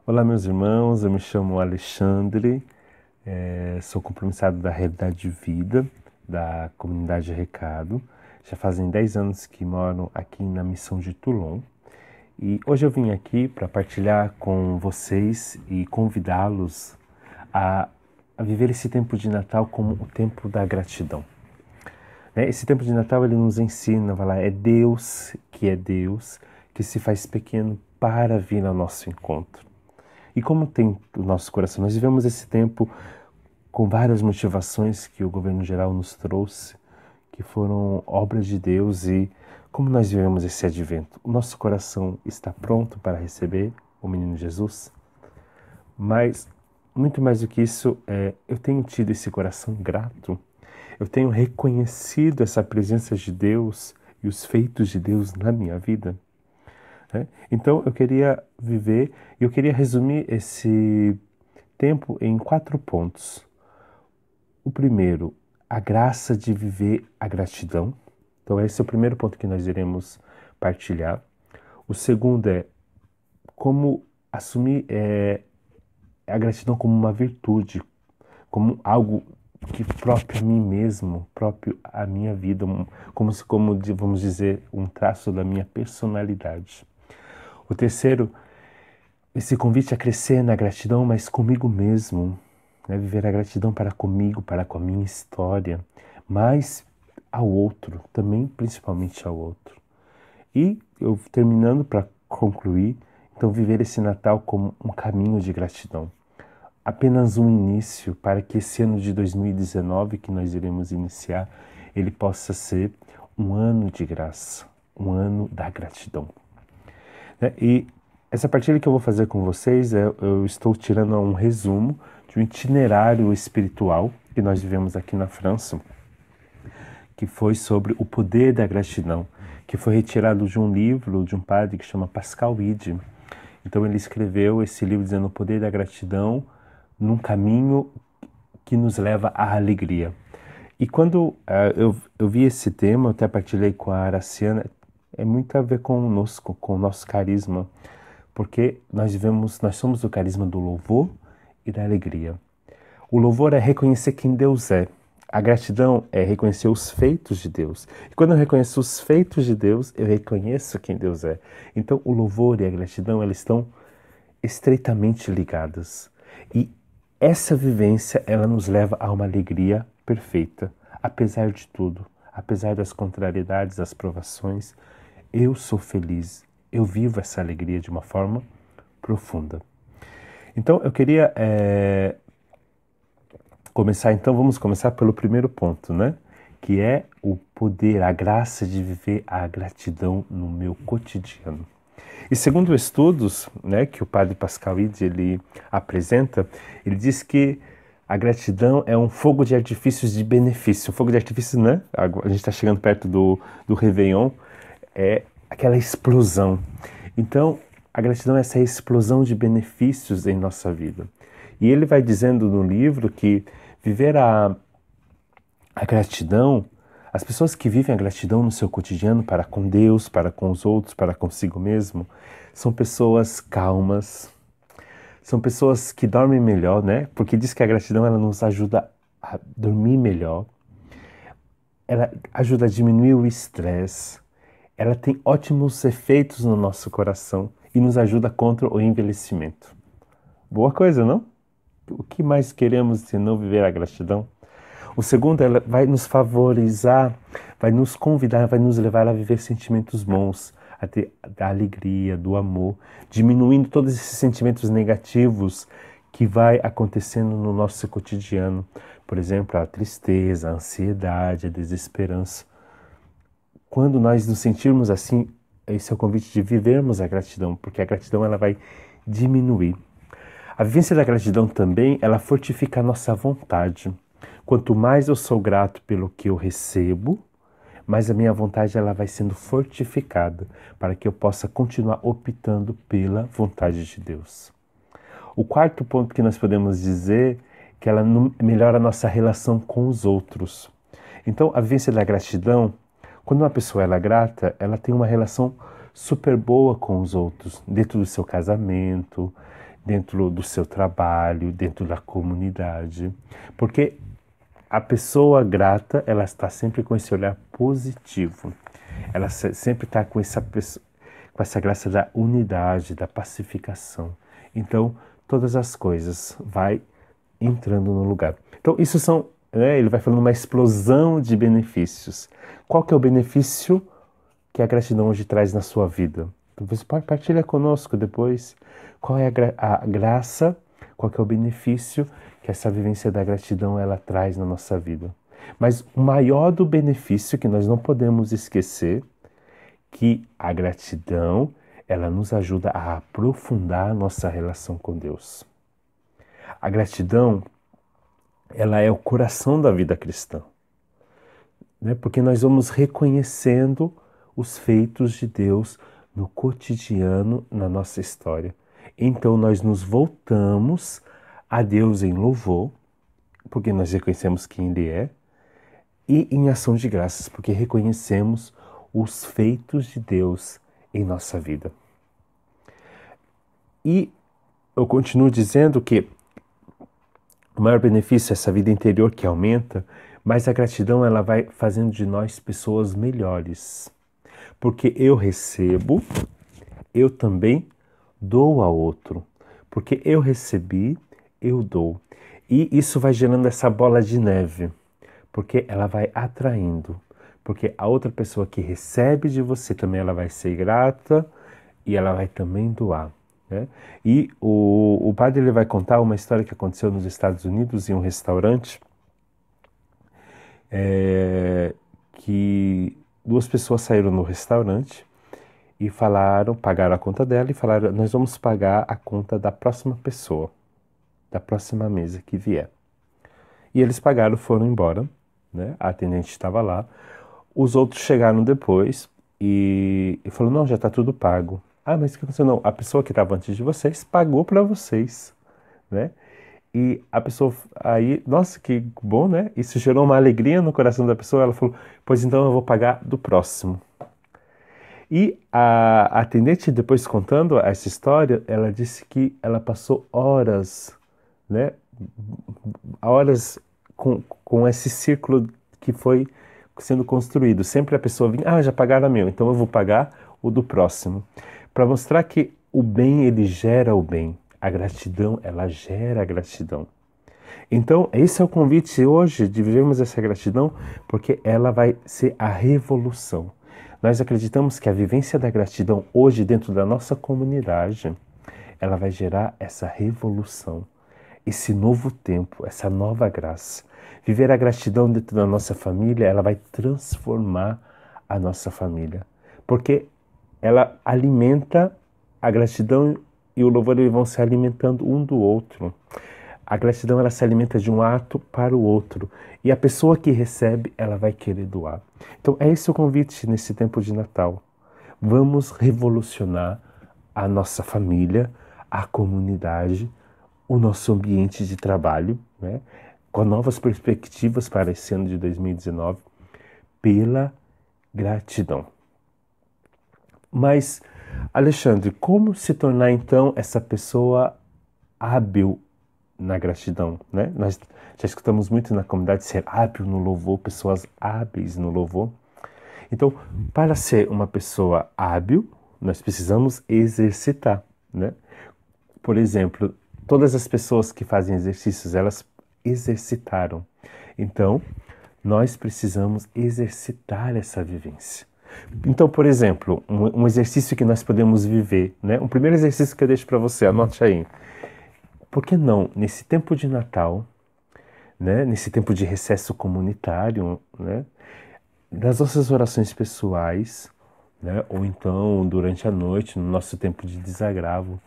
Olá, meus irmãos, eu me chamo Alexandre, sou compromissado da Realidade de Vida, da comunidade Recado. Já fazem 10 anos que moro aqui na missão de Toulon. E hoje eu vim aqui para partilhar com vocês e convidá-los a viver esse tempo de Natal como o tempo da gratidão. Esse tempo de Natal ele nos ensina, é Deus, que se faz pequeno para vir ao nosso encontro. E como tem o nosso coração, nós vivemos esse tempo com várias motivações que o governo geral nos trouxe, que foram obras de Deus, e como nós vivemos esse advento? O nosso coração está pronto para receber o menino Jesus? Mas, muito mais do que isso, eu tenho tido esse coração grato, eu tenho reconhecido essa presença de Deus e os feitos de Deus na minha vida. Então eu queria resumir esse tempo em 4 pontos. O primeiro, a graça de viver a gratidão. Então esse é o primeiro ponto que nós iremos partilhar. O segundo é como assumir a gratidão como uma virtude, como algo que próprio a mim mesmo, próprio à minha vida, como vamos dizer, um traço da minha personalidade. O terceiro, esse convite a crescer na gratidão, mas comigo mesmo, viver a gratidão para comigo, para com a minha história, mas ao outro, também principalmente ao outro. E eu terminando para concluir, então viver esse Natal como um caminho de gratidão. Apenas um início para que esse ano de 2019 que nós iremos iniciar, ele possa ser um ano de graça, um ano da gratidão. E essa partilha que eu vou fazer com vocês, eu estou tirando um resumo de um itinerário espiritual que nós vivemos aqui na França, que foi sobre o poder da gratidão, que foi retirado de um livro de um padre que chama Pascal Wide. Então ele escreveu esse livro dizendo o poder da gratidão num caminho que nos leva à alegria. E quando eu vi esse tema, eu até partilhei com a Araciana, é muito a ver conosco, com o nosso carisma, porque nós somos o carisma do louvor e da alegria. O louvor é reconhecer quem Deus é. A gratidão é reconhecer os feitos de Deus. E quando eu reconheço os feitos de Deus, eu reconheço quem Deus é. Então o louvor e a gratidão, elas estão estreitamente ligadas. E essa vivência, ela nos leva a uma alegria perfeita, apesar de tudo, apesar das contrariedades, das provações. Eu sou feliz, eu vivo essa alegria de uma forma profunda. Então eu queria vamos começar pelo primeiro ponto, que é o poder, a graça de viver a gratidão no meu cotidiano. E segundo estudos, que o padre Pascal Wide ele apresenta, ele diz que a gratidão é um fogo de artifícios de benefício. O fogo de artifício, a gente está chegando perto do Réveillon, é aquela explosão. Então, a gratidão é essa explosão de benefícios em nossa vida. E ele vai dizendo no livro que viver a gratidão, as pessoas que vivem a gratidão no seu cotidiano para com Deus, para com os outros, para consigo mesmo, são pessoas calmas, são pessoas que dormem melhor, Porque diz que a gratidão ela nos ajuda a dormir melhor, ela ajuda a diminuir o estresse, ela tem ótimos efeitos no nosso coração e nos ajuda contra o envelhecimento. Boa coisa, não? O que mais queremos se não viver a gratidão? O segundo, ela vai nos favorizar, vai nos convidar, vai nos levar a viver sentimentos bons, a ter da alegria, do amor, diminuindo todos esses sentimentos negativos que vai acontecendo no nosso cotidiano. Por exemplo, a tristeza, a ansiedade, a desesperança. Quando nós nos sentirmos assim, esse é o convite de vivermos a gratidão, porque a gratidão ela vai diminuir. A vivência da gratidão também, ela fortifica a nossa vontade. Quanto mais eu sou grato pelo que eu recebo, mais a minha vontade ela vai sendo fortificada para que eu possa continuar optando pela vontade de Deus. O quarto ponto que nós podemos dizer que ela melhora a nossa relação com os outros. Então, a vivência da gratidão, quando uma pessoa ela é grata, ela tem uma relação super boa com os outros, dentro do seu casamento, dentro do seu trabalho, dentro da comunidade, porque a pessoa grata, ela está sempre com esse olhar positivo, ela sempre está com essa graça da unidade, da pacificação. Então, todas as coisas vai entrando no lugar. Então, isso são, ele vai falando uma explosão de benefícios. Qual que é o benefício que a gratidão hoje traz na sua vida? Você partilha conosco depois. Qual é a graça, qual que é o benefício que essa vivência da gratidão ela traz na nossa vida? Mas o maior do benefício que nós não podemos esquecer, que a gratidão ela nos ajuda a aprofundar a nossa relação com Deus. A gratidão ela é o coração da vida cristã, né? Porque nós vamos reconhecendo os feitos de Deus no cotidiano, na nossa história. Então nós nos voltamos a Deus em louvor, porque nós reconhecemos quem Ele é, e em ação de graças, porque reconhecemos os feitos de Deus em nossa vida. E eu continuo dizendo que o maior benefício é essa vida interior que aumenta, mas a gratidão ela vai fazendo de nós pessoas melhores. Porque eu recebo, eu também dou ao outro. Porque eu recebi, eu dou. E isso vai gerando essa bola de neve, porque ela vai atraindo. Porque a outra pessoa que recebe de você também ela vai ser grata e ela vai também doar. Né? E o padre ele vai contar uma história que aconteceu nos Estados Unidos em um restaurante que duas pessoas saíram no restaurante e pagaram a conta dela e falaram, nós vamos pagar a conta da próxima pessoa, da próxima mesa que vier. E eles pagaram, foram embora, né? A atendente estava lá, os outros chegaram depois e falaram, não, já está tudo pago. Ah, mas o que aconteceu? Não, a pessoa que estava antes de vocês pagou para vocês, né? E a pessoa aí, nossa, que bom, né? Isso gerou uma alegria no coração da pessoa. Ela falou, pois então eu vou pagar do próximo. E a atendente, depois contando essa história, ela disse que ela passou horas, né? Horas com esse círculo que foi sendo construído. Sempre a pessoa vinha, já pagaram a meu, então eu vou pagar o do próximo. Para mostrar que o bem, ele gera o bem. A gratidão, ela gera a gratidão. Então, esse é o convite hoje de vivermos essa gratidão, porque ela vai ser a revolução. Nós acreditamos que a vivência da gratidão hoje dentro da nossa comunidade, ela vai gerar essa revolução, esse novo tempo, essa nova graça. Viver a gratidão dentro da nossa família, ela vai transformar a nossa família, porque ela alimenta a gratidão e o louvor, eles vão se alimentando um do outro. A gratidão, ela se alimenta de um ato para o outro. E a pessoa que recebe, ela vai querer doar. Então, é esse o convite nesse tempo de Natal. Vamos revolucionar a nossa família, a comunidade, o nosso ambiente de trabalho, né? Com novas perspectivas para esse ano de 2019, pela gratidão. Mas, Alexandre, como se tornar então essa pessoa hábil na gratidão, né? Nós já escutamos muito na comunidade ser hábil no louvor, pessoas hábeis no louvor. Então, para ser uma pessoa hábil, nós precisamos exercitar, né? Por exemplo, todas as pessoas que fazem exercícios, elas exercitaram. Então, nós precisamos exercitar essa vivência. Então, por exemplo, um exercício que nós podemos viver, né? Um primeiro exercício que eu deixo para você, anote aí. Por que não, nesse tempo de Natal, né? Nesse tempo de recesso comunitário, né? Nas nossas orações pessoais, né? Ou então durante a noite, no nosso tempo de desagravo,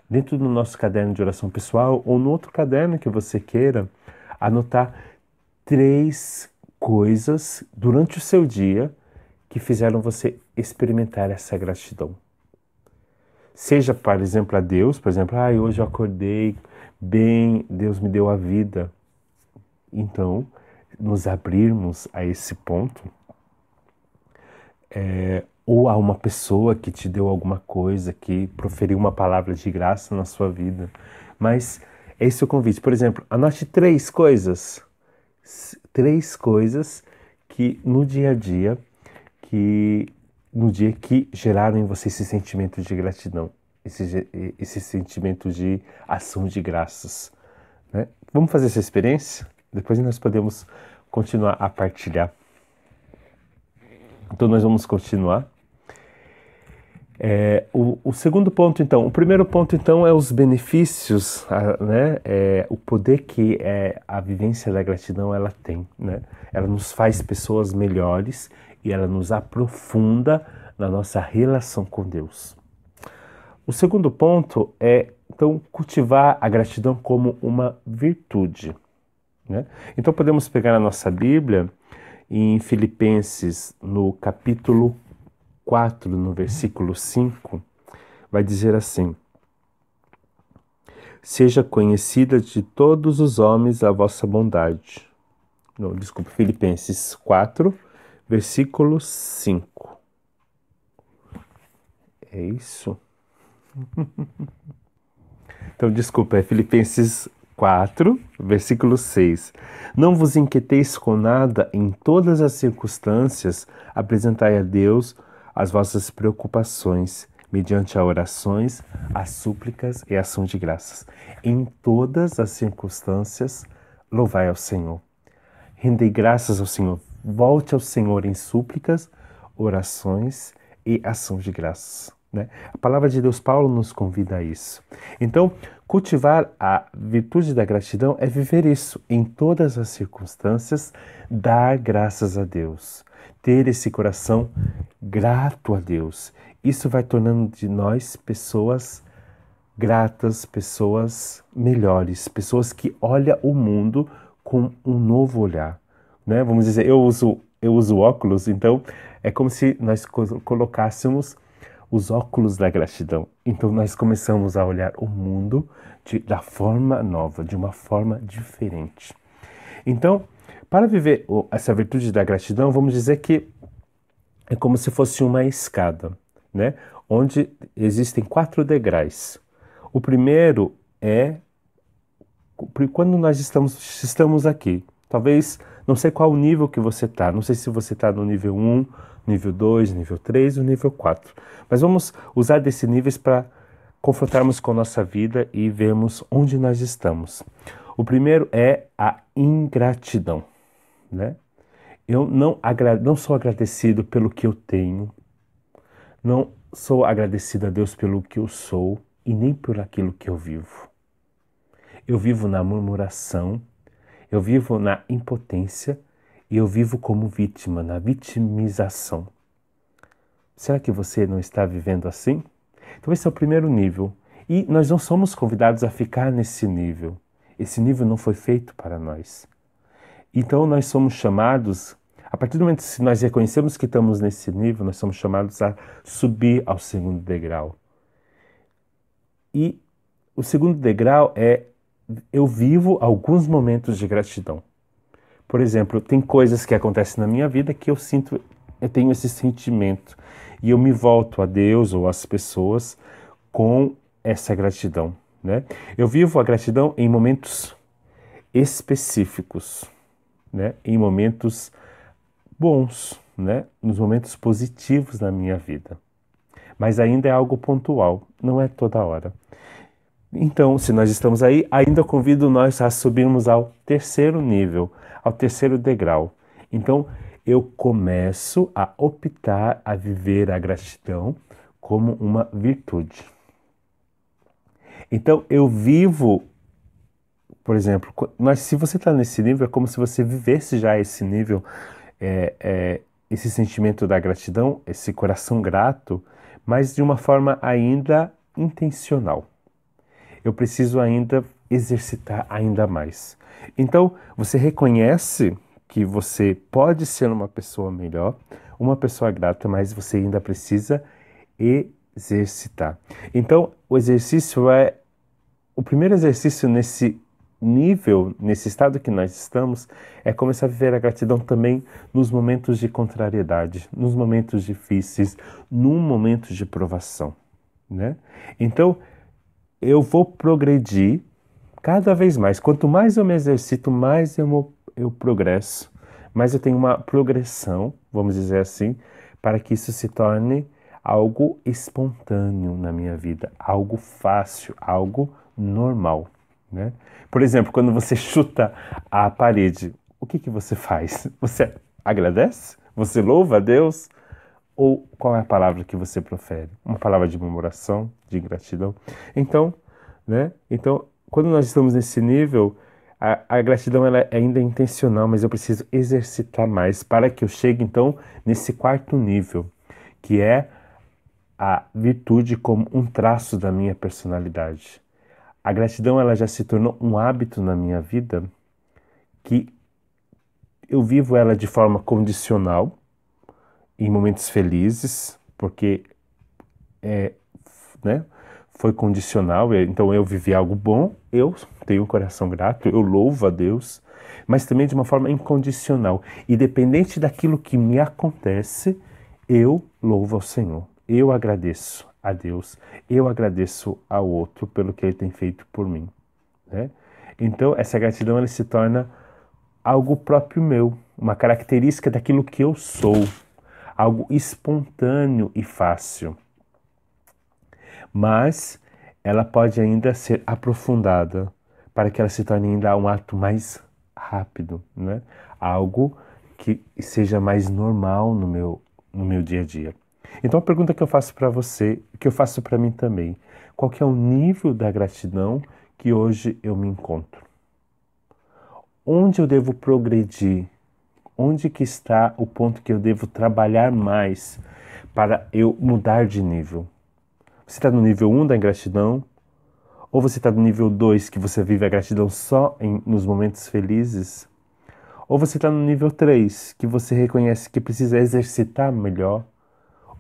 dentro do nosso caderno de oração pessoal ou no outro caderno que você queira, anotar 3 coisas durante o seu dia que fizeram você experimentar essa gratidão. Seja, por exemplo, a Deus, por exemplo, hoje eu acordei bem, Deus me deu a vida. Então, nos abrirmos a esse ponto, ou a uma pessoa que te deu alguma coisa, que proferiu uma palavra de graça na sua vida. Mas esse é o convite. Por exemplo, anote 3 coisas que no dia a dia, que geraram em você esse sentimento de gratidão, esse sentimento de ação de graças, né? Vamos fazer essa experiência? Depois nós podemos continuar a partilhar. Então nós vamos continuar. O segundo ponto, então, o primeiro ponto, então, é os benefícios, né? O poder que a vivência da gratidão ela tem, né? Ela nos faz pessoas melhores e ela nos aprofunda na nossa relação com Deus. O segundo ponto é, então, cultivar a gratidão como uma virtude, né? Então podemos pegar a nossa Bíblia em Filipenses, no capítulo 4, no versículo 5, vai dizer assim: seja conhecida de todos os homens a vossa bondade. Não, desculpa, Filipenses 4, versículo 5. É isso? Então, desculpa, é Filipenses 4, versículo 6. Não vos inquieteis com nada, em todas as circunstâncias, apresentai a Deus as vossas preocupações, mediante as orações, as súplicas e a ação de graças. Em todas as circunstâncias, louvai ao Senhor. Rendei graças ao Senhor. Volte ao Senhor em súplicas, orações e ação de graças, né? A palavra de Deus, Paulo, nos convida a isso. Então, cultivar a virtude da gratidão é viver isso. Em todas as circunstâncias, dar graças a Deus. Ter esse coração grato a Deus. Isso vai tornando de nós pessoas gratas, pessoas melhores, pessoas que olham o mundo com um novo olhar, né? Vamos dizer, eu uso óculos, então é como se nós colocássemos os óculos da gratidão. Então nós começamos a olhar o mundo da forma nova, de uma forma diferente. Então, para viver essa virtude da gratidão, vamos dizer que é como se fosse uma escada, né? Onde existem 4 degraus. O primeiro é quando nós estamos aqui. Talvez, não sei qual o nível que você está. Não sei se você está no nível 1, nível 2, nível 3 ou nível 4. Mas vamos usar desses níveis para confrontarmos com a nossa vida e vermos onde nós estamos. O primeiro é a ingratidão, né? Eu não sou agradecido pelo que eu tenho, não sou agradecido a Deus pelo que eu sou e nem por aquilo que eu vivo. Eu vivo na murmuração, eu vivo na impotência e eu vivo como vítima, na vitimização. Será que você não está vivendo assim? Então esse é o primeiro nível. E nós não somos convidados a ficar nesse nível. Esse nível não foi feito para nós. Então nós somos chamados, a partir do momento que nós reconhecemos que estamos nesse nível, nós somos chamados a subir ao segundo degrau. E o segundo degrau é, eu vivo alguns momentos de gratidão. Por exemplo, tem coisas que acontecem na minha vida que eu tenho esse sentimento. E eu me volto a Deus ou às pessoas com essa gratidão, né? Eu vivo a gratidão em momentos específicos, né? Em momentos bons, né? Nos momentos positivos da minha vida. Mas ainda é algo pontual, não é toda hora. Então, se nós estamos aí, ainda convido nós a subirmos ao terceiro nível, ao terceiro degrau. Então, eu começo a optar a viver a gratidão como uma virtude. Então, eu vivo, por exemplo, se você está nesse nível, é como se você vivesse já esse nível, esse sentimento da gratidão, esse coração grato, mas de uma forma ainda intencional. Eu preciso ainda exercitar ainda mais. Então, você reconhece que você pode ser uma pessoa melhor, uma pessoa grata, mas você ainda precisa exercitar. Então, o primeiro exercício nesse nível, nesse estado que nós estamos, é começar a viver a gratidão também nos momentos de contrariedade, nos momentos difíceis, num momento de provação, né? Então, eu vou progredir cada vez mais. Quanto mais eu me exercito, mais eu progresso, mais eu tenho uma progressão, vamos dizer assim, para que isso se torne algo espontâneo na minha vida, algo fácil, algo normal, né? Por exemplo, quando você chuta a parede, o que você faz? Você agradece? Você louva a Deus? Ou qual é a palavra que você profere? Uma palavra de murmuração, de gratidão? Então, né? Então, quando nós estamos nesse nível, a gratidão ela é ainda intencional, mas eu preciso exercitar mais para que eu chegue, então, nesse quarto nível, que é a virtude como um traço da minha personalidade. A gratidão ela já se tornou um hábito na minha vida que eu vivo ela de forma condicional, em momentos felizes, porque né, foi condicional, então eu vivi algo bom, eu tenho um coração grato, eu louvo a Deus, mas também de uma forma incondicional. Independente daquilo que me acontece, eu louvo ao Senhor. Eu agradeço a Deus, eu agradeço ao outro pelo que ele tem feito por mim, né? Então, essa gratidão ela se torna algo próprio meu, uma característica daquilo que eu sou, algo espontâneo e fácil. Mas ela pode ainda ser aprofundada para que ela se torne ainda um ato mais rápido, né? Algo que seja mais normal no meu dia a dia. Então a pergunta que eu faço para você, que eu faço para mim também, qual que é o nível da gratidão que hoje eu me encontro? Onde eu devo progredir? Onde que está o ponto que eu devo trabalhar mais para eu mudar de nível? Você está no nível 1 da ingratidão? Ou você está no nível 2, que você vive a gratidão só nos momentos felizes? Ou você está no nível 3, que você reconhece que precisa exercitar melhor?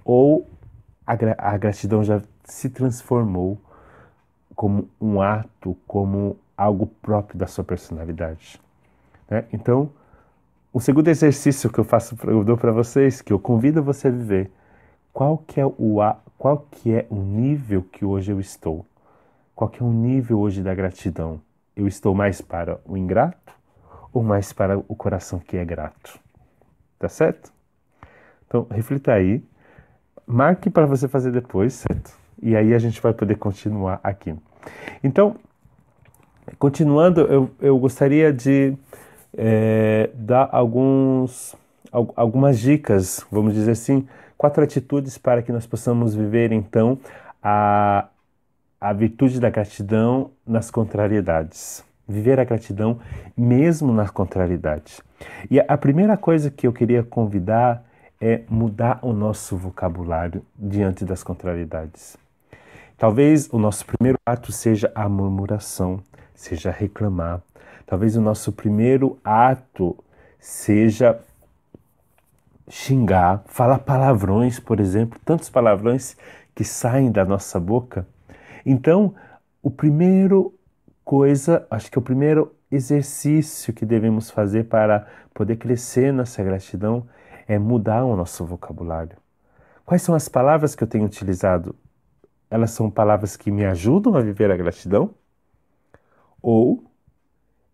Ou a gratidão já se transformou como um ato, como algo próprio da sua personalidade, né? Então, o segundo exercício que eu dou para vocês, que eu convido você a viver, qual que é o nível que hoje eu estou? Qual que é o nível hoje da gratidão? Eu estou mais para o ingrato ou mais para o coração que é grato? Tá certo? Então, reflita aí. Marque para você fazer depois, certo? E aí a gente vai poder continuar aqui. Então, continuando, eu gostaria de dar algumas dicas, vamos dizer assim, 4 atitudes para que nós possamos viver, então, a virtude da gratidão nas contrariedades. Viver a gratidão mesmo nas contrariedades. E a primeira coisa que eu queria convidar é mudar o nosso vocabulário diante das contrariedades. Talvez o nosso primeiro ato seja a murmuração, seja reclamar. Talvez o nosso primeiro ato seja xingar, falar palavrões, por exemplo, tantos palavrões que saem da nossa boca. Então, acho que o primeiro exercício que devemos fazer para poder crescer nessa gratidão é mudar o nosso vocabulário. Quais são as palavras que eu tenho utilizado? Elas são palavras que me ajudam a viver a gratidão? Ou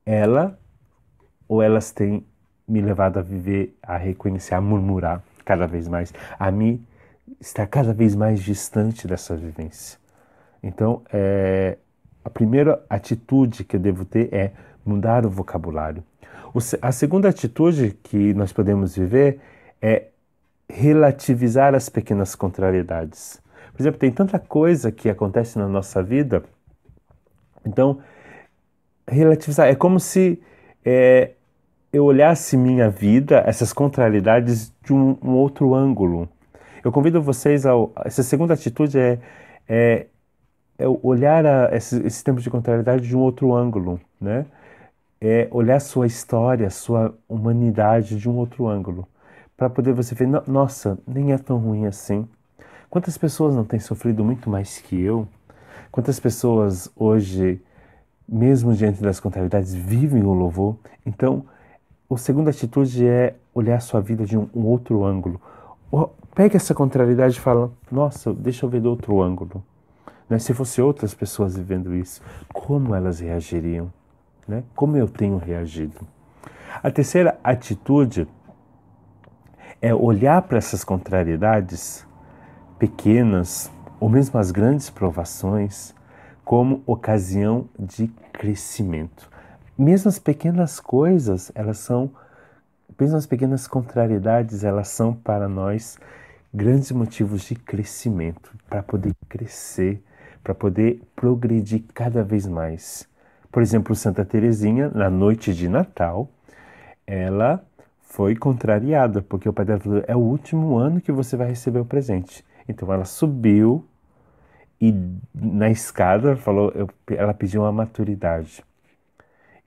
elas têm me levado a viver, a reconhecer, a murmurar cada vez mais, a me estar cada vez mais distante dessa vivência? Então, a primeira atitude que eu devo ter é mudar o vocabulário. A segunda atitude que nós podemos viver é relativizar as pequenas contrariedades. Por exemplo, tem tanta coisa que acontece na nossa vida, então, relativizar é como se eu olhasse minha vida, essas contrariedades, de um outro ângulo. Eu convido vocês essa segunda atitude é olhar esses tempos de contrariedade de um outro ângulo, né? É olhar sua história, sua humanidade de um outro ângulo, para poder você ver, nossa, nem é tão ruim assim. Quantas pessoas não têm sofrido muito mais que eu? Quantas pessoas hoje mesmo diante das contrariedades, vivem o louvor. Então, a segunda atitude é olhar a sua vida de um outro ângulo. Pega essa contrariedade e fala, nossa, deixa eu ver do outro ângulo. Né? Se fosse outras pessoas vivendo isso, como elas reagiriam? Né? Como eu tenho reagido? A terceira atitude é olhar para essas contrariedades pequenas, ou mesmo as grandes provações, como ocasião de crescimento. Mesmo as pequenas coisas, mesmo as pequenas contrariedades, elas são para nós grandes motivos de crescimento, para poder crescer, para poder progredir cada vez mais. Por exemplo, Santa Teresinha, na noite de Natal, ela foi contrariada, porque o pai dela falou, é o último ano que você vai receber o presente. Então ela subiu e na escada ela pediu uma maturidade.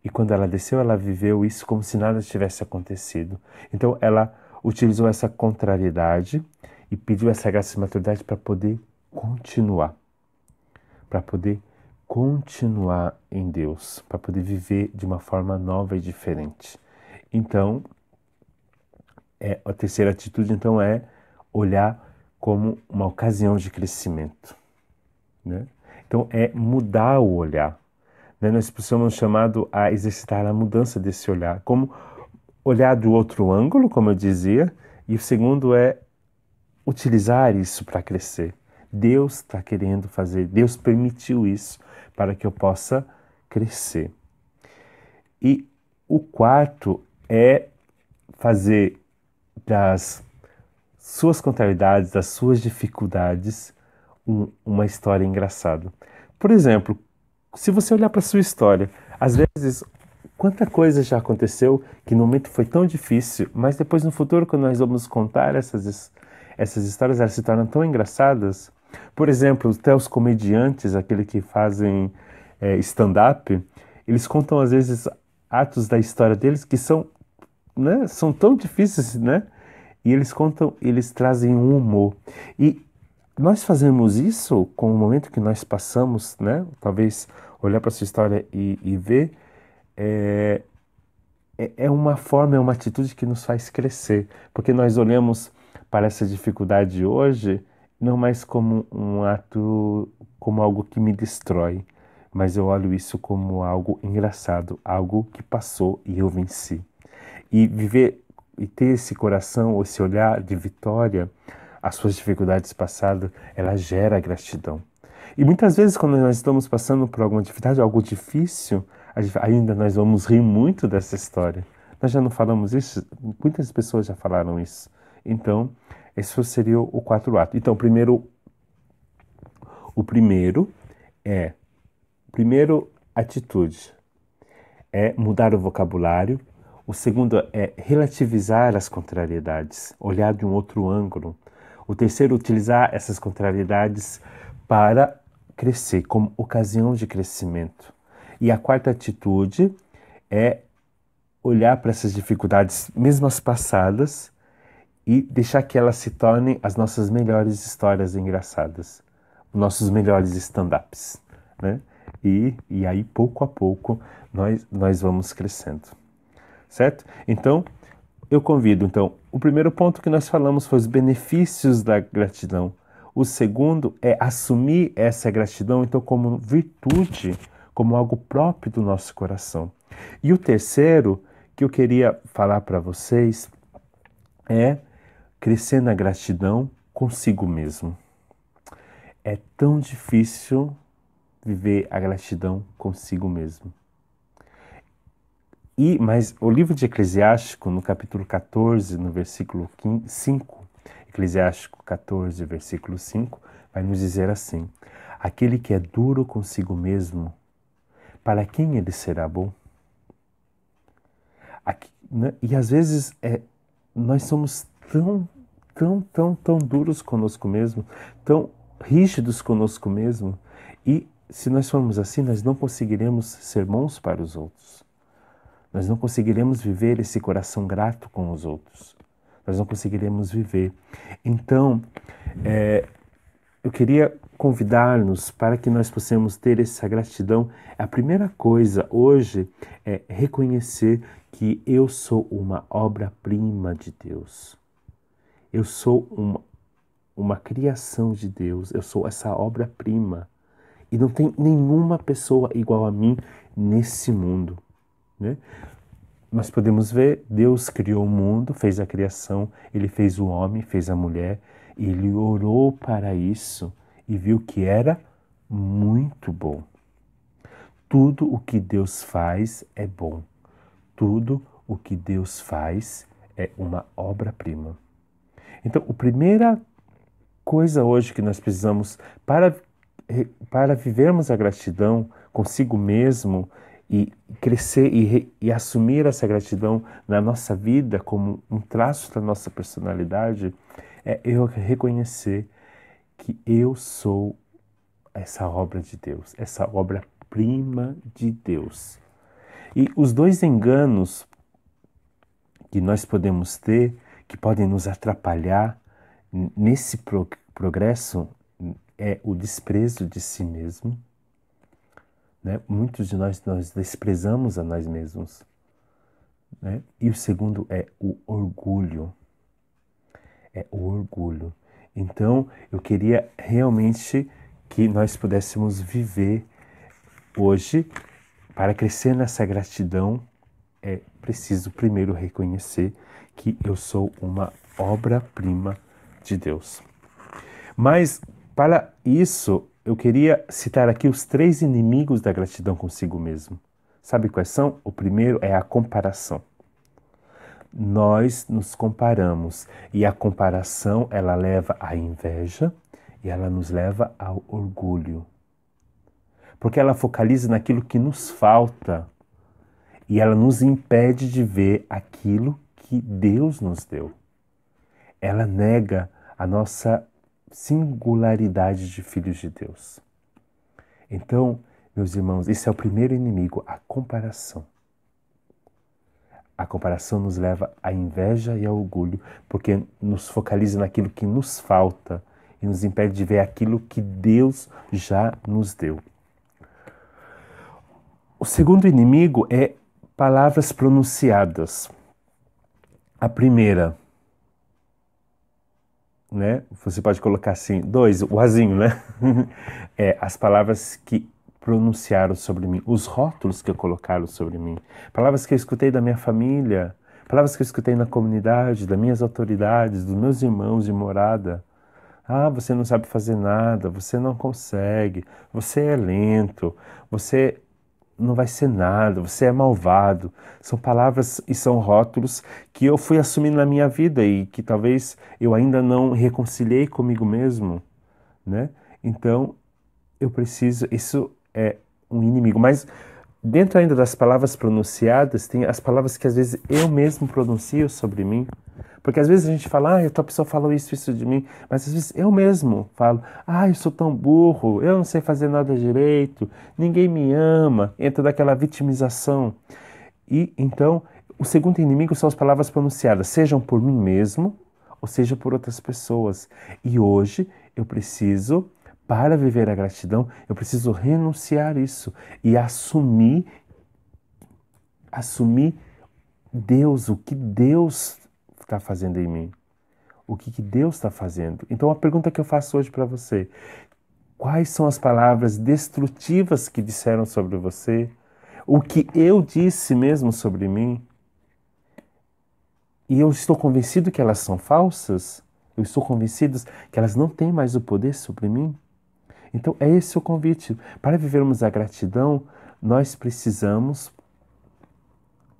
E quando ela desceu, ela viveu isso como se nada tivesse acontecido. Então ela utilizou essa contrariedade e pediu essa graça e maturidade para poder continuar. Para poder continuar em Deus, para poder viver de uma forma nova e diferente. Então, a terceira atitude então é olhar como uma ocasião de crescimento. Né? Então é mudar o olhar. Né? Nós somos chamados a exercitar a mudança desse olhar. Como olhar do outro ângulo, como eu dizia, e o segundo é utilizar isso para crescer. Deus está querendo fazer, Deus permitiu isso para que eu possa crescer. E o quarto é fazer das suas contrariedades, das suas dificuldades, uma história engraçada. Por exemplo, se você olhar para a sua história, às vezes, quanta coisa já aconteceu que no momento foi tão difícil, mas depois no futuro, quando nós vamos contar essas histórias, elas se tornam tão engraçadas. Por exemplo, até os comediantes, aqueles que fazem stand-up, eles contam às vezes atos da história deles que são, né, são tão difíceis, né? E eles trazem um humor. E nós fazemos isso com o momento que nós passamos, né? Talvez olhar para a sua história e ver, é uma forma, é uma atitude que nos faz crescer. Porque nós olhamos para essa dificuldade hoje, não mais como um ato, como algo que me destrói, mas eu olho isso como algo engraçado, algo que passou e eu venci. E viver e ter esse coração, esse olhar de vitória, as suas dificuldades passadas, ela gera gratidão. E muitas vezes quando nós estamos passando por alguma dificuldade, algo difícil, ainda nós vamos rir muito dessa história. Nós já não falamos isso? Muitas pessoas já falaram isso. Então, esse seria o quarto ato. Então, primeiro atitude é mudar o vocabulário. O segundo é relativizar as contrariedades, olhar de um outro ângulo. O terceiro, utilizar essas contrariedades para crescer, como ocasião de crescimento. E a quarta atitude é olhar para essas dificuldades, mesmo as passadas, e deixar que elas se tornem as nossas melhores histórias engraçadas, os nossos melhores stand-ups, né? E aí, pouco a pouco, nós vamos crescendo. Certo? Então, eu convido. Então, o primeiro ponto que nós falamos foi os benefícios da gratidão. O segundo é assumir essa gratidão, então, como virtude, como algo próprio do nosso coração. E o terceiro que eu queria falar para vocês é crescer na gratidão consigo mesmo. É tão difícil viver a gratidão consigo mesmo. Mas o livro de Eclesiástico, no capítulo 14, no versículo 5, Eclesiástico 14, versículo 5, vai nos dizer assim: aquele que é duro consigo mesmo, para quem ele será bom? E às vezes nós somos tão duros conosco mesmo, tão rígidos conosco mesmo, e se nós formos assim, nós não conseguiremos ser bons para os outros. Nós não conseguiremos viver esse coração grato com os outros. Nós não conseguiremos viver. Então, eu queria convidar-nos para que nós possamos ter essa gratidão. A primeira coisa hoje é reconhecer que eu sou uma obra-prima de Deus. Eu sou uma criação de Deus, eu sou essa obra-prima. E não tem nenhuma pessoa igual a mim nesse mundo, né? Nós podemos ver, Deus criou o mundo, fez a criação, Ele fez o homem, fez a mulher, Ele orou para isso e viu que era muito bom. Tudo o que Deus faz é bom. Tudo o que Deus faz é uma obra-prima. Então, a primeira coisa hoje que nós precisamos para vivermos a gratidão consigo mesmo e crescer e assumir essa gratidão na nossa vida como um traço da nossa personalidade, é eu reconhecer que eu sou essa obra de Deus, essa obra-prima de Deus. E os dois enganos que nós podemos ter, que podem nos atrapalhar nesse progresso, é o desprezo de si mesmo, né? Muitos de nós desprezamos a nós mesmos, né? E o segundo é o orgulho. É o orgulho. Então, eu queria realmente que nós pudéssemos viver hoje. Para crescer nessa gratidão, é preciso primeiro reconhecer que eu sou uma obra-prima de Deus. Mas, para isso, eu queria citar aqui os 3 inimigos da gratidão consigo mesmo. Sabe quais são? O primeiro é a comparação. Nós nos comparamos e a comparação, ela leva à inveja e ela nos leva ao orgulho. Porque ela focaliza naquilo que nos falta e ela nos impede de ver aquilo que Deus nos deu. Ela nega a nossa singularidade de filhos de Deus. Então, meus irmãos, esse é o primeiro inimigo, a comparação. A comparação nos leva à inveja e ao orgulho, porque nos focaliza naquilo que nos falta e nos impede de ver aquilo que Deus já nos deu. O segundo inimigo é palavras pronunciadas. A primeira, né? Você pode colocar assim, 2, o azinho, né? É, as palavras que pronunciaram sobre mim, os rótulos que colocaram sobre mim, palavras que eu escutei da minha família, palavras que eu escutei na comunidade, das minhas autoridades, dos meus irmãos de morada. Ah, você não sabe fazer nada, você não consegue, você é lento, você não vai ser nada, você é malvado. São palavras e são rótulos que eu fui assumindo na minha vida e que talvez eu ainda não reconciliei comigo mesmo, né? Então, eu preciso, isso é um inimigo. Mas dentro ainda das palavras pronunciadas, tem as palavras que às vezes eu mesmo pronuncio sobre mim. Porque às vezes a gente fala, a tua pessoa falou isso de mim, mas às vezes eu mesmo falo, eu sou tão burro, eu não sei fazer nada direito, ninguém me ama, entra daquela vitimização. E então, o segundo inimigo são as palavras pronunciadas, sejam por mim mesmo, ou seja por outras pessoas. E hoje eu preciso, para viver a gratidão, eu preciso renunciar isso e assumir Deus, o que Deus está fazendo em mim. O que Deus está fazendo. Então a pergunta que eu faço hoje para você, quais são as palavras destrutivas que disseram sobre você? O que eu disse mesmo sobre mim? E eu estou convencido que elas são falsas? Eu estou convencido que elas não têm mais o poder sobre mim? Então é esse o convite. Para vivermos a gratidão, nós precisamos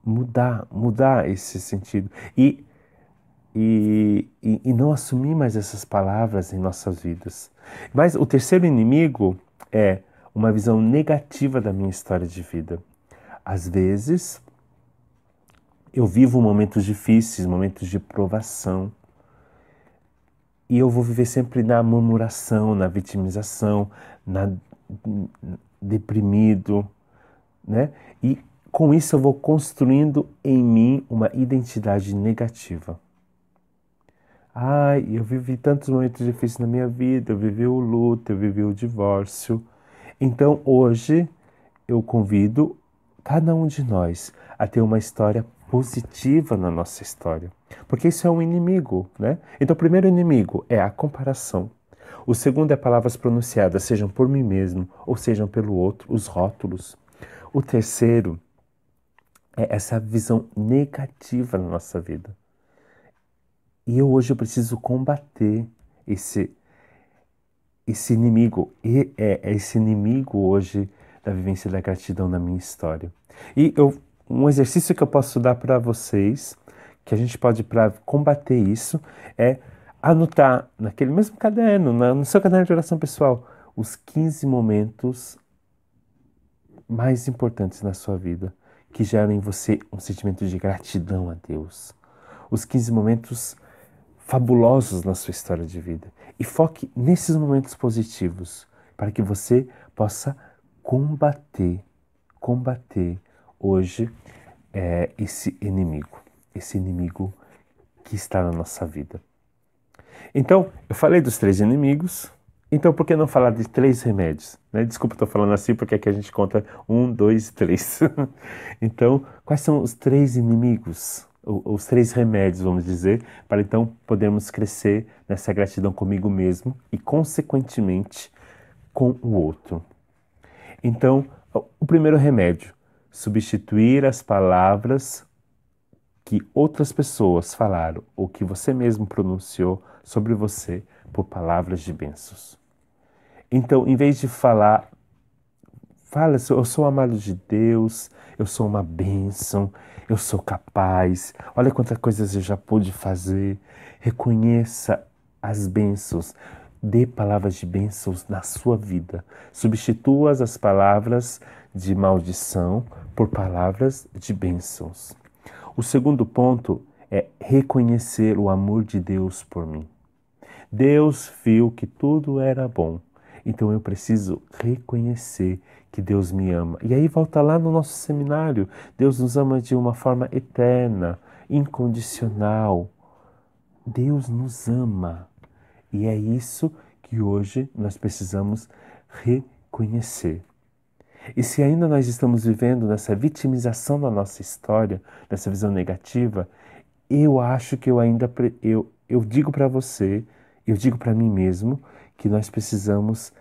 mudar esse sentido. E não assumir mais essas palavras em nossas vidas. Mas o terceiro inimigo é uma visão negativa da minha história de vida. Às vezes, eu vivo momentos difíceis, momentos de provação, e eu vou viver sempre na murmuração, na vitimização, deprimido, né? E com isso eu vou construindo em mim uma identidade negativa. Ai, eu vivi tantos momentos difíceis na minha vida, eu vivi o luto, eu vivi o divórcio. Então hoje eu convido cada um de nós a ter uma história positiva na nossa história. Porque isso é um inimigo, né? Então o primeiro inimigo é a comparação. O segundo é palavras pronunciadas, sejam por mim mesmo ou sejam pelo outro, os rótulos. O terceiro é essa visão negativa na nossa vida. E hoje eu preciso combater esse inimigo. É esse inimigo hoje da vivência da gratidão na minha história. E um exercício que eu posso dar para vocês, que a gente pode para combater isso, é anotar naquele mesmo caderno, no seu caderno de oração pessoal, os 15 momentos mais importantes na sua vida, que geram em você um sentimento de gratidão a Deus. Os 15 momentos fabulosos na sua história de vida. E foque nesses momentos positivos, para que você possa combater hoje esse inimigo que está na nossa vida. Então, eu falei dos 3 inimigos, então por que não falar de 3 remédios? Né? Desculpa, estou falando assim porque aqui a gente conta 1, 2, 3. Então, quais são os 3 inimigos? Os 3 remédios, vamos dizer, para então podermos crescer nessa gratidão comigo mesmo e, consequentemente, com o outro. Então, o primeiro remédio, substituir as palavras que outras pessoas falaram ou que você mesmo pronunciou sobre você por palavras de bênçãos. Então, em vez de fala, eu sou amado de Deus, eu sou uma bênção, eu sou capaz, olha quantas coisas eu já pude fazer. Reconheça as bênçãos, dê palavras de bênçãos na sua vida. Substitua as palavras de maldição por palavras de bênçãos. O segundo ponto é reconhecer o amor de Deus por mim. Deus viu que tudo era bom, então eu preciso reconhecer que Deus me ama. E aí volta lá no nosso seminário, Deus nos ama de uma forma eterna, incondicional. Deus nos ama. E é isso que hoje nós precisamos reconhecer. E se ainda nós estamos vivendo nessa vitimização da nossa história, nessa visão negativa, eu acho que eu digo para você, eu digo para mim mesmo, que nós precisamos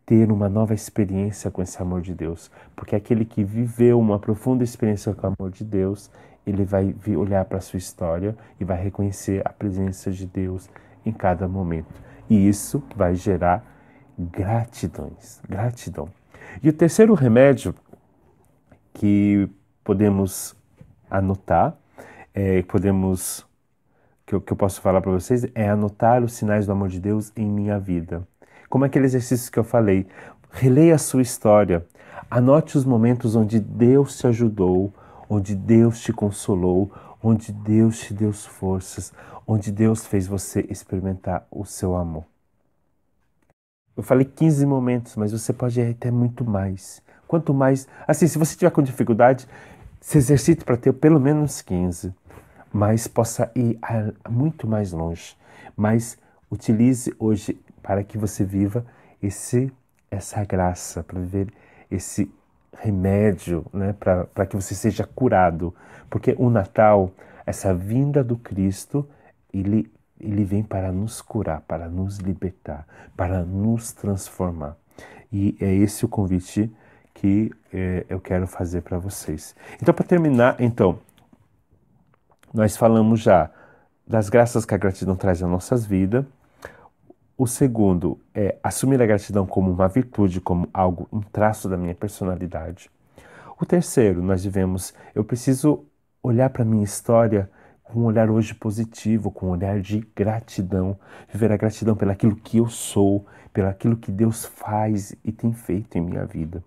ter uma nova experiência com esse amor de Deus. Porque aquele que viveu uma profunda experiência com o amor de Deus, ele vai olhar para a sua história e vai reconhecer a presença de Deus em cada momento. E isso vai gerar gratidão. E o terceiro remédio que podemos anotar, que eu posso falar para vocês, é anotar os sinais do amor de Deus em minha vida. Como aquele exercício que eu falei, releia a sua história, anote os momentos onde Deus te ajudou, onde Deus te consolou, onde Deus te deu forças, onde Deus fez você experimentar o seu amor. Eu falei 15 momentos, mas você pode ir até muito mais. Quanto mais... Assim, se você tiver com dificuldade, se exercite para ter pelo menos 15. Mas possa ir muito mais longe. Mas utilize hoje para que você viva essa graça, para viver esse remédio, né? Para que você seja curado. Porque o Natal, essa vinda do Cristo, ele vem para nos curar, para nos libertar, para nos transformar. E é esse o convite que eu quero fazer para vocês. Então, para terminar, nós falamos já das graças que a gratidão traz às nossas vidas. O segundo é assumir a gratidão como uma virtude, como algo, um traço da minha personalidade. O terceiro, eu preciso olhar para a minha história com um olhar hoje positivo, com um olhar de gratidão, viver a gratidão pelaquilo que eu sou, pelaquilo que Deus faz e tem feito em minha vida.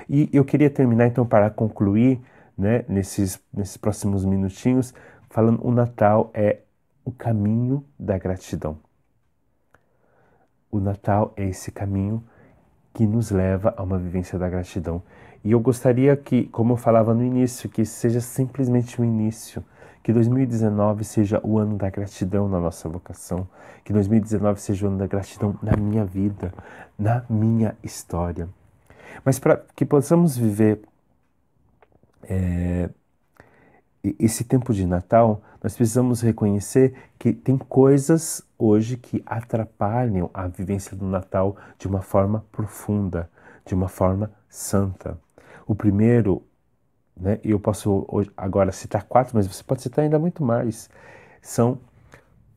E eu queria terminar, então, para concluir, né, nesses próximos minutinhos, falando o Natal é o caminho da gratidão. O Natal é esse caminho que nos leva a uma vivência da gratidão. E eu gostaria que, como eu falava no início, que seja simplesmente um início, Que 2019 seja o ano da gratidão na nossa vocação. Que 2019 seja o ano da gratidão na minha vida, na minha história. Mas para que possamos viver esse tempo de Natal, nós precisamos reconhecer que tem coisas hoje que atrapalham a vivência do Natal de uma forma profunda, de uma forma santa. O primeiro, né, eu posso agora citar 4, mas você pode citar ainda muito mais. São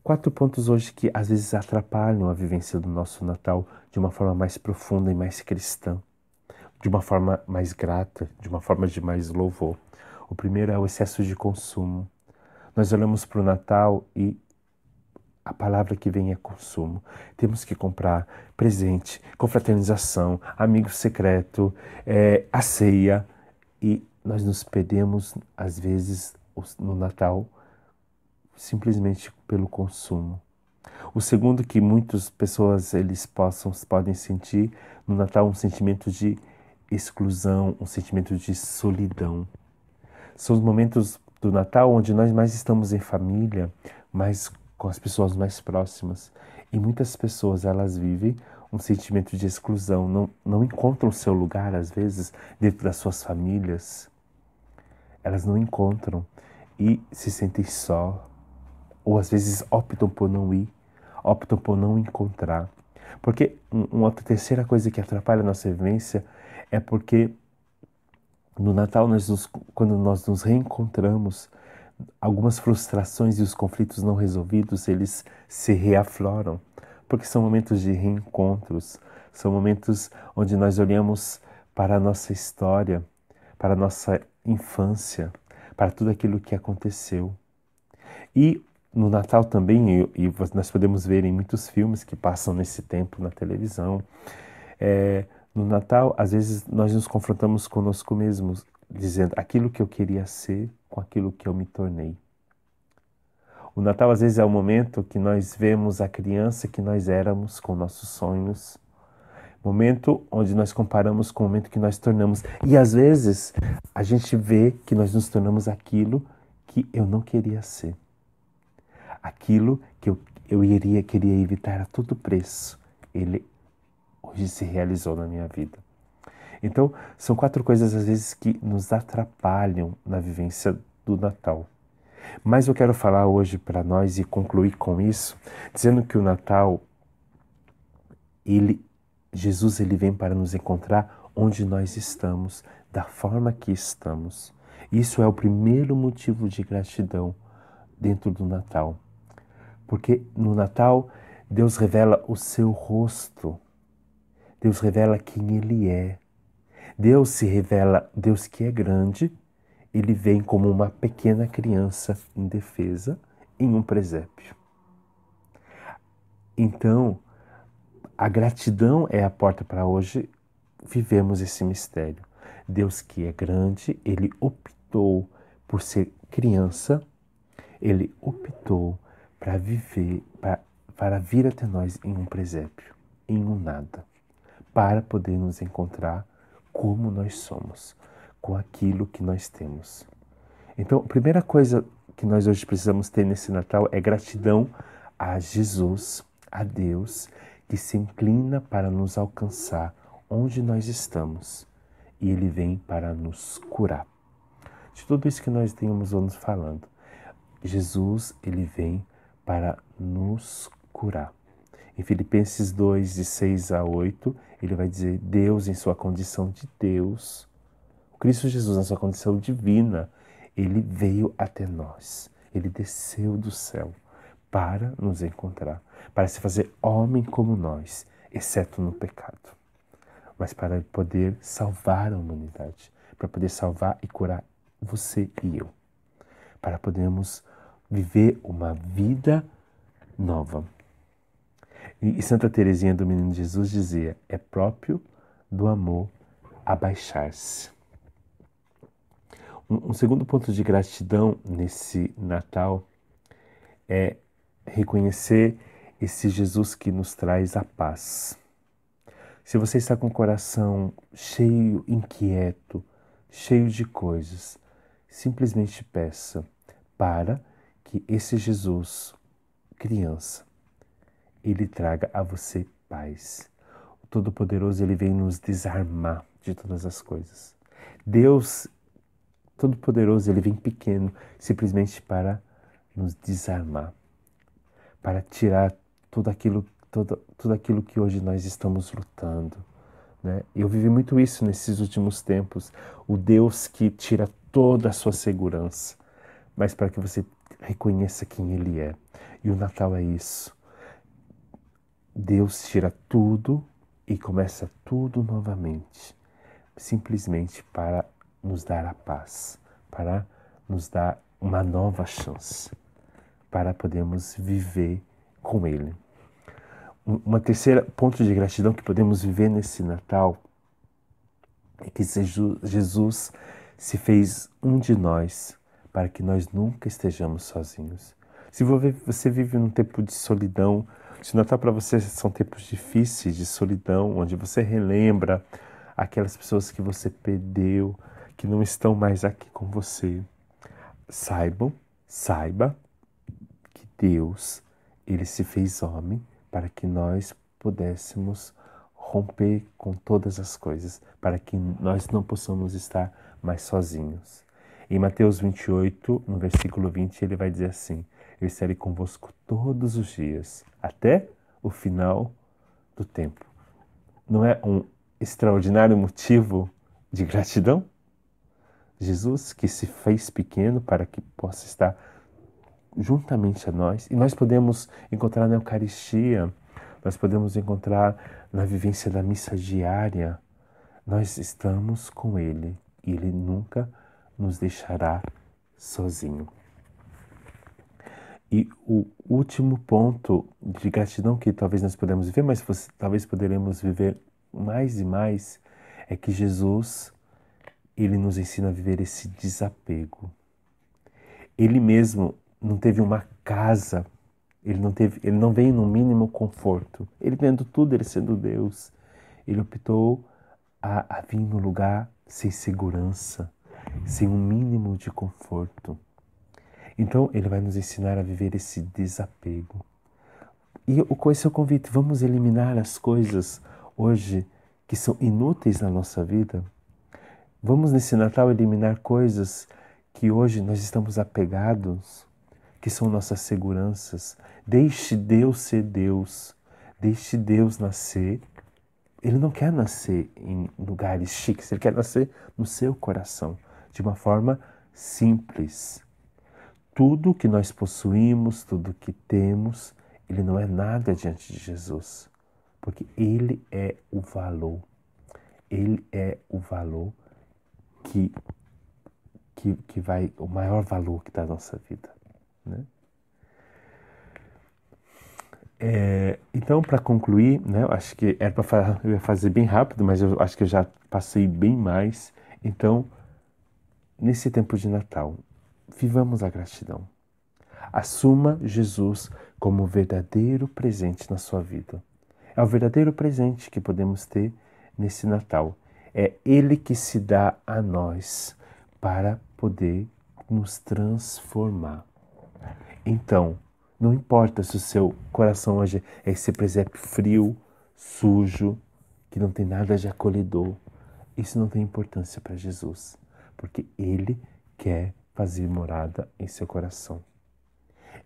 4 pontos hoje que às vezes atrapalham a vivência do nosso Natal de uma forma mais profunda e mais cristã, de uma forma mais grata, de uma forma de mais louvor. O primeiro é o excesso de consumo. Nós olhamos para o Natal e a palavra que vem é consumo. Temos que comprar presente, confraternização, amigo secreto, a ceia. E nós nos perdemos, às vezes, no Natal, simplesmente pelo consumo. O segundo que muitas pessoas podem sentir no Natal, um sentimento de exclusão, um sentimento de solidão. São os momentos do Natal onde nós mais estamos em família, mais com as pessoas mais próximas. E muitas pessoas, elas vivem um sentimento de exclusão, não encontram seu lugar, às vezes, dentro das suas famílias. Elas não encontram e se sentem só. Ou às vezes optam por não ir, optam por não encontrar. Porque uma terceira coisa que atrapalha a nossa vivência é porque no Natal, quando nós nos reencontramos, algumas frustrações e os conflitos não resolvidos, eles se reafloram, porque são momentos de reencontros, são momentos onde nós olhamos para a nossa história, para a nossa infância, para tudo aquilo que aconteceu. E no Natal também, e nós podemos ver em muitos filmes que passam nesse tempo na televisão, no Natal, às vezes, nós nos confrontamos conosco mesmos, dizendo aquilo que eu queria ser com aquilo que eu me tornei. O Natal, às vezes, é o momento que nós vemos a criança que nós éramos com nossos sonhos, momento onde nós comparamos com o momento que nós tornamos. E, às vezes, a gente vê que nós nos tornamos aquilo que eu não queria ser. Aquilo que eu queria evitar a todo preço. Ele hoje se realizou na minha vida. Então, são 4 coisas, às vezes, que nos atrapalham na vivência do Natal. Mas eu quero falar hoje para nós e concluir com isso, dizendo que o Natal, Jesus vem para nos encontrar onde nós estamos, da forma que estamos. Isso é o primeiro motivo de gratidão dentro do Natal. Porque no Natal, Deus revela o seu rosto. Deus revela quem Ele é. Deus se revela, Deus que é grande, Ele vem como uma pequena criança indefesa em um presépio. Então, a gratidão é a porta para hoje vivemos esse mistério. Deus que é grande, Ele optou por ser criança, Ele optou para viver, para vir até nós em um presépio, em um nada, para poder nos encontrar como nós somos, com aquilo que nós temos. Então, a primeira coisa que nós hoje precisamos ter nesse Natal é gratidão a Jesus, a Deus, que se inclina para nos alcançar onde nós estamos e Ele vem para nos curar. De tudo isso que nós temos nos falando, Jesus, Ele vem para nos curar. Em Filipenses 2, de 6 a 8, ele vai dizer, Deus em sua condição de Deus, Cristo Jesus na sua condição divina, ele veio até nós, ele desceu do céu para nos encontrar, para se fazer homem como nós, exceto no pecado, mas para poder salvar a humanidade, para poder salvar e curar você e eu, para podermos viver uma vida nova. E Santa Teresinha do Menino Jesus dizia, é próprio do amor abaixar-se. Um segundo ponto de gratidão nesse Natal é reconhecer esse Jesus que nos traz a paz. Se você está com o coração cheio, inquieto, cheio de coisas, simplesmente peça para que esse Jesus, criança, ele traga a você paz. O Todo-Poderoso, ele vem nos desarmar de todas as coisas. Deus Todo-Poderoso, ele vem pequeno simplesmente para nos desarmar, para tirar tudo aquilo que hoje nós estamos lutando, né? Eu vivi muito isso nesses últimos tempos. O Deus que tira toda a sua segurança, mas para que você reconheça quem Ele é. E o Natal é isso. Deus tira tudo e começa tudo novamente, simplesmente para nos dar a paz, para nos dar uma nova chance, para podermos viver com Ele. Uma terceira ponto de gratidão que podemos viver nesse Natal é que Jesus se fez um de nós para que nós nunca estejamos sozinhos. Se você vive num tempo de solidão, se o Natal para você são tempos difíceis de solidão, onde você relembra aquelas pessoas que você perdeu, que não estão mais aqui com você, saiba que Deus, ele se fez homem para que nós pudéssemos romper com todas as coisas, para que nós não possamos estar mais sozinhos. Em Mateus 28, no versículo 20, ele vai dizer assim: eu estarei convosco todos os dias, até o final do tempo. Não é um extraordinário motivo de gratidão? Jesus, que se fez pequeno para que possa estar juntamente a nós, e nós podemos encontrar na Eucaristia, nós podemos encontrar na vivência da missa diária. Nós estamos com Ele e Ele nunca nos deixará sozinho. E o último ponto de gratidão que talvez nós podemos viver, mas talvez poderemos viver mais e mais, é que Jesus, ele nos ensina a viver esse desapego. Ele mesmo não teve uma casa, ele não veio no mínimo conforto. Ele tendo tudo, ele sendo Deus, ele optou a vir no lugar sem segurança, sem um mínimo de conforto. Então, ele vai nos ensinar a viver esse desapego. E esse é o convite, vamos eliminar as coisas hoje que são inúteis na nossa vida. Vamos nesse Natal eliminar coisas que hoje nós estamos apegados, que são nossas seguranças. Deixe Deus ser Deus, deixe Deus nascer. Ele não quer nascer em lugares chiques, ele quer nascer no seu coração, de uma forma simples. Tudo que nós possuímos, tudo que temos, ele não é nada diante de Jesus, porque ele é o valor. Ele é o valor que vai, o maior valor que dá na nossa vida, né? Então, para concluir, né, eu acho que era eu ia fazer bem rápido, mas eu acho que eu já passei bem mais. Então, nesse tempo de Natal, vivamos a gratidão. Assuma Jesus como o verdadeiro presente na sua vida. É o verdadeiro presente que podemos ter nesse Natal. É Ele que se dá a nós para poder nos transformar. Então, não importa se o seu coração hoje é esse presépio frio, sujo, que não tem nada de acolhedor. Isso não tem importância para Jesus, porque Ele quer fazer morada em seu coração.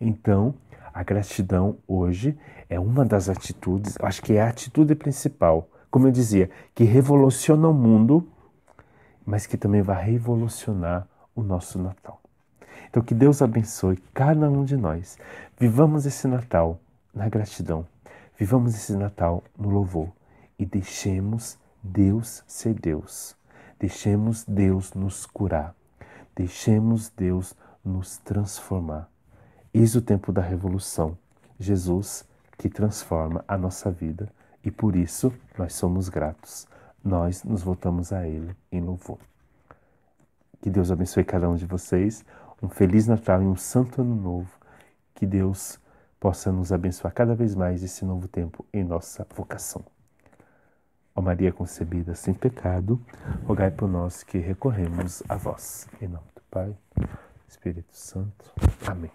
Então, a gratidão hoje é uma das atitudes, acho que é a atitude principal, como eu dizia, que revoluciona o mundo, mas que também vai revolucionar o nosso Natal. Então, que Deus abençoe cada um de nós. Vivamos esse Natal na gratidão. Vivamos esse Natal no louvor. E deixemos Deus ser Deus. Deixemos Deus nos curar. Deixemos Deus nos transformar. Eis o tempo da revolução. Jesus que transforma a nossa vida. E por isso nós somos gratos. Nós nos voltamos a Ele em louvor. Que Deus abençoe cada um de vocês. Um Feliz Natal e um Santo Ano Novo. Que Deus possa nos abençoar cada vez mais esse novo tempo em nossa vocação. Ó Maria concebida sem pecado, rogai por nós que recorremos a vós. Em nome do Pai, Espírito Santo. Amém.